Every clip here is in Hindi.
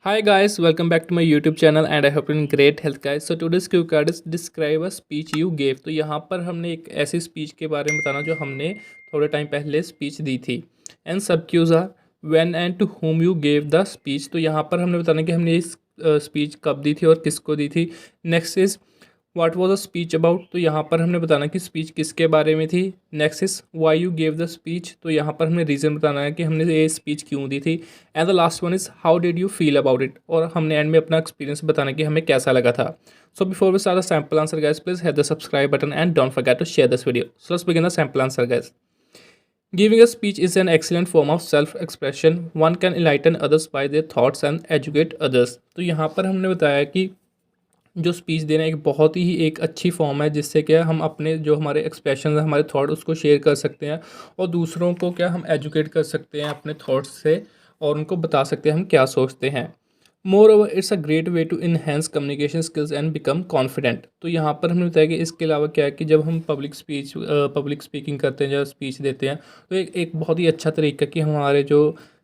Hi guys, welcome back to my YouTube channel and I hope you're in great health guys. So today's cue card is describe a speech you gave. तो यहाँ पर हमने एक ऐसी स्पीच के बारे में बताना जो हमने थोड़े टाइम पहले स्पीच दी थी. And sub cues are when and to whom you gave the speech. तो यहाँ पर हमने बताना कि हमने इस स्पीच कब दी थी और किसको दी थी. Next is what was the speech about. तो यहाँ पर हमने बताना कि स्पीच किसके बारे में थी. Next is why you gave the speech. तो यहाँ पर हमने रीज़न बताना है कि हमने ये स्पीच क्यों दी थी. And the last one is how did you feel about it. और हमने एंड में अपना एक्सपीरियंस बताना कि हमें कैसा लगा था. So before we start the sample answer guys, please hit the subscribe button and don't forget to share this video. So let's begin the sample answer guys. Giving a speech is an excellent form of self-expression. One can enlighten others by their thoughts and educate others. तो यहाँ पर हमने बताया कि जो स्पीच देना एक बहुत ही एक अच्छी फॉर्म है जिससे क्या हम अपने जो हमारे एक्सप्रेशन हमारे थॉट उसको शेयर कर सकते हैं और दूसरों को क्या हम एजुकेट कर सकते हैं अपने थॉट्स से और उनको बता सकते हैं हम क्या सोचते हैं. Moreover it's a great way to enhance communication skills and become confident. तो यहाँ पर हमने बताया कि इसके अलावा क्या है कि जब हम पब्लिक स्पीकिंग करते हैं, जब स्पीच देते हैं तो एक बहुत ही अच्छा तरीका कि हमारे जो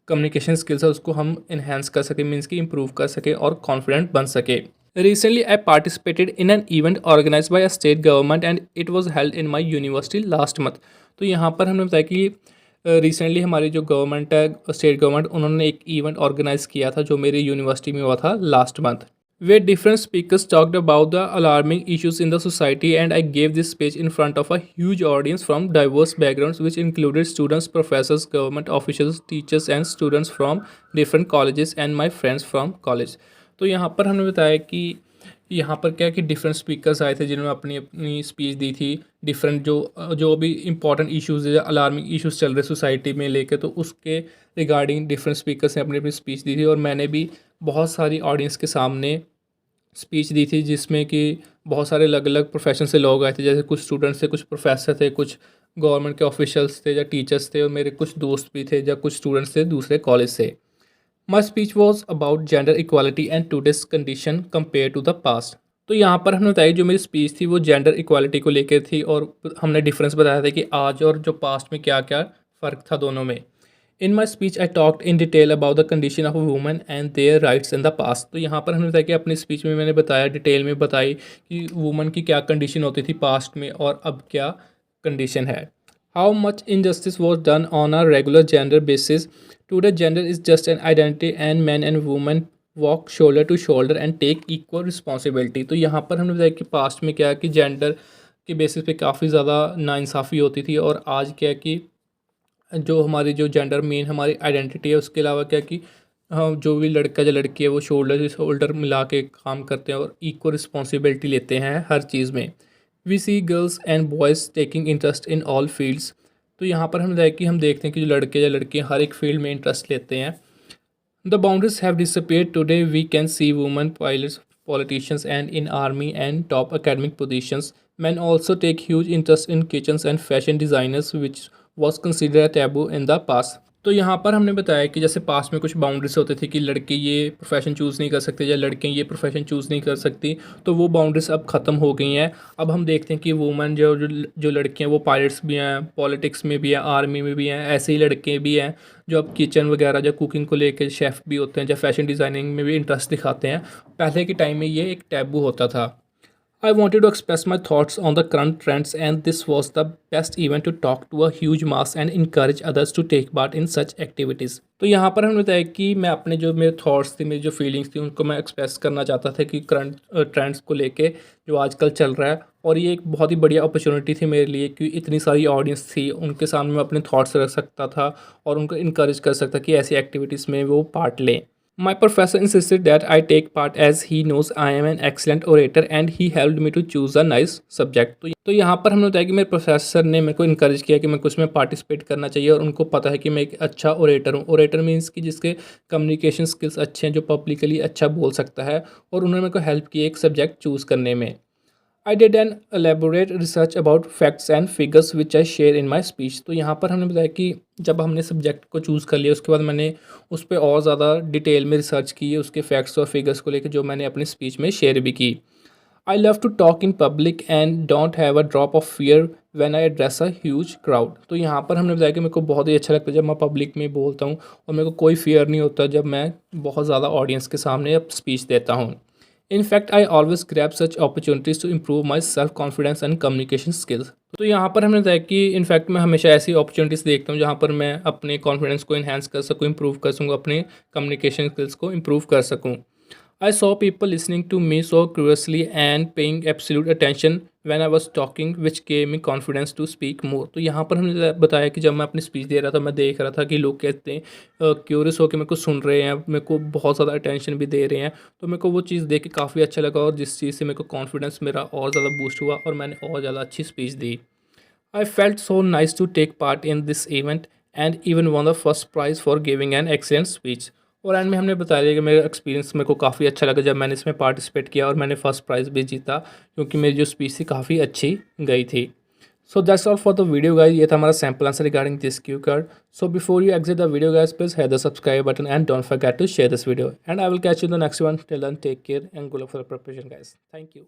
कम्युनिकेशन स्किल्स है उसको हम इन्हेंस कर सकें, मीन्स कि इम्प्रूव कर सकें और कॉन्फिडेंट बन सके. Recently, I participated in an event organized by a state government and it was held in my university last month. तो यहाँ पर हमने बताया कि रिसेंटली हमारी जो गवर्नमेंट है, स्टेट गवर्नमेंट, उन्होंने एक इवेंट ऑर्गेनाइज किया था जो मेरी यूनिवर्सिटी में हुआ था last month. Where different speakers talked about the alarming issues in the society, and I gave this speech in front of a huge audience from diverse backgrounds, which included students, professors, government officials, teachers, and students from different colleges, and my friends from college. तो यहाँ पर हमने बताया कि यहाँ पर क्या है कि डिफरेंट स्पीकर्स आए थे जिन्होंने अपनी अपनी स्पीच दी थी. डिफरेंट जो जो भी इंपॉर्टेंट इश्यूज़ है, अलार्मिंग इश्यूज़ चल रहे सोसाइटी में लेके, तो उसके रिगार्डिंग डिफरेंट स्पीकर्स ने अपनी अपनी स्पीच दी थी और मैंने भी बहुत सारी ऑडियंस के सामने स्पीच दी थी जिसमें कि बहुत सारे अलग अलग प्रोफेशन से लोग आए थे. जैसे कुछ स्टूडेंट्स थे, कुछ प्रोफेसर थे, कुछ गवर्नमेंट के ऑफिशियल्स थे या टीचर्स थे और मेरे कुछ दोस्त भी थे या कुछ स्टूडेंट्स थे दूसरे कॉलेज से. My speech was about gender equality and today's condition compare to the past. तो यहाँ पर हमने बताया जो मेरी स्पीच थी वो जेंडर इक्वालिटी को लेकर थी और हमने डिफरेंस बताया था कि आज और जो पास्ट में क्या क्या फ़र्क था दोनों में. In my speech I talked in detail about the condition of women and their rights in the past. तो यहाँ पर हमने बताया कि अपनी स्पीच में मैंने बताया, डिटेल में बताई कि वुमेन की क्या कंडीशन होती थी पास्ट में और अब क्या कंडीशन है. How much injustice was done on a regular gender basis. Today, gender is just an identity and men and women walk shoulder to shoulder and take equal responsibility. तो यहाँ पर हमने बताया कि पास्ट में क्या है कि जेंडर के बेसिस पे काफ़ी ज़्यादा नाइंसाफ़ी होती थी और आज क्या है कि जो हमारी जो जेंडर मेन हमारी आइडेंटिटी है उसके अलावा क्या है कि हाँ, जो भी लड़का या लड़की है वो शोल्डर से शोल्डर मिला के काम करते हैं और इक्वल रिस्पॉन्सिबिलिटी लेते हैं हर चीज़ में. We see girls and boys taking interest in all fields. तो यहाँ पर हम बताया कि हम देखते हैं कि जो लड़के या लड़कियाँ हर एक फील्ड में इंटरेस्ट लेते हैं. The boundaries have disappeared today. We can see women pilots, politicians and in army and top academic positions. Man also take huge interest in kitchens and fashion designers which was consider taboo in the past. तो यहाँ पर हमने बताया कि जैसे पास्ट में कुछ बाउंड्रीज होते थे कि लड़के ये प्रोफेशन चूज़ नहीं कर सकते या लड़कियाँ ये प्रोफेशन चूज़ नहीं कर सकती, तो वो बाउंड्रीज अब ख़त्म हो गई हैं. अब हम देखते हैं कि वुमेन जो लड़कियाँ वो पायलट्स भी हैं, पॉलिटिक्स में भी हैं, आर्मी में भी हैं. ऐसे ही लड़के भी हैं जो अब किचन वगैरह या कुकिंग को लेकर शेफ़ भी होते हैं या फैशन डिज़ाइनिंग में भी इंटरेस्ट दिखाते हैं. पहले के टाइम में ये एक टैबू होता था. I wanted to express my thoughts on the current trends, and this was the best event to talk to a huge mass and encourage others to take part in such activities. तो यहाँ पर हमने बताया कि मैं अपने जो मेरे थॉट्स थे, मेरी जो फीलिंग्स थी उनको मैं एक्सप्रेस करना चाहता था कि करंट ट्रेंड्स को लेके जो आजकल चल रहा है. और ये एक बहुत ही बढ़िया अपॉर्चुनिटी थी मेरे लिए क्योंकि इतनी सारी ऑडियंस थी, उनके सामने मैं अपने थॉट्स रख सकता था और उनको इनकरेज कर सकता कि ऐसी एक्टिविटीज़ में वो पार्ट लें. My professor insisted that I take part as he knows I am an excellent orator and he helped me to choose a nice subject. तो यहाँ पर हमने बताया कि मेरे प्रोफेसर ने मेरे को इनकरेज किया कि मेरे को इसमें पार्टिसिपेट करना चाहिए और उनको पता है कि मैं एक अच्छा ओरेटर हूँ. ओरेटर मीन्स कि जिसके कम्युनिकेशन स्किल्स अच्छे हैं, जो पब्लिकली अच्छा बोल सकता है, और उन्होंने मेरे को हेल्प की एक सब्जेक्ट चूज़ करने में. I did an elaborate research about facts and figures which I share in my speech. तो यहाँ पर हमने बताया कि जब हमने सब्जेक्ट को चूज़ कर लिया उसके बाद मैंने उस पर और ज़्यादा डिटेल में रिसर्च की, उसके फैक्ट्स और फिगर्स को लेकर जो मैंने अपनी स्पीच में शेयर भी की. I love to talk in public and don't have a drop of fear when I address a huge crowd. तो यहाँ पर हमने बताया कि मेरे को बहुत ही अच्छा लगता है जब मैं पब्लिक में बोलता हूँ और मेरे को कोई फियर नहीं होता जब मैं बहुत ज़्यादा ऑडियंस के सामने अब स्पीच देता हूँ। In fact I always grab such opportunities to improve my self confidence and communication skills. तो यहाँ पर हमने बताया कि इनफैक्ट मैं हमेशा ऐसी अपॉर्चुनिटीज़ देखता हूँ जहाँ पर मैं अपने कॉन्फिडेंस को इन्हेंस कर सकूँ, इम्प्रूव कर सकूँ, अपने कम्युनिकेशन स्किल्स को इम्प्रूव कर सकूँ। I saw people listening to me so curiously and paying absolute attention when I was talking, which gave me confidence to speak more। तो यहाँ पर हमने बताया कि जब मैं अपनी स्पीच दे रहा था मैं देख रहा था कि लोग कहते हैं क्यूरियस होकर मेरे को सुन रहे हैं, मेरे को बहुत ज़्यादा अटेंशन भी दे रहे हैं। तो मेरे को वो चीज़ देख के काफ़ी अच्छा लगा और जिस चीज़ से मेरे को कॉन्फिडेंस मेरा और ज़्यादा बूस्ट हुआ और मैंने और ज़्यादा अच्छी speech the. I felt so nice to take part in this event and even won the first prize for giving an excellent speech। और एंड में हमने बताया कि मेरा एक्सपीरियंस मेरे को काफ़ी अच्छा लगा जब मैंने इसमें पार्टिसिपेट किया और मैंने फर्स्ट प्राइज़ भी जीता क्योंकि मेरी जो स्पीच थी काफ़ी अच्छी गई थी। So that's all for the video guys. ये था हमारा sample answer regarding this cue card. So before you exit the video guys please hit the subscribe button and don't forget to share this video and I will catch you in the next one. Till then take care and good luck for the preparation guys. Thank you.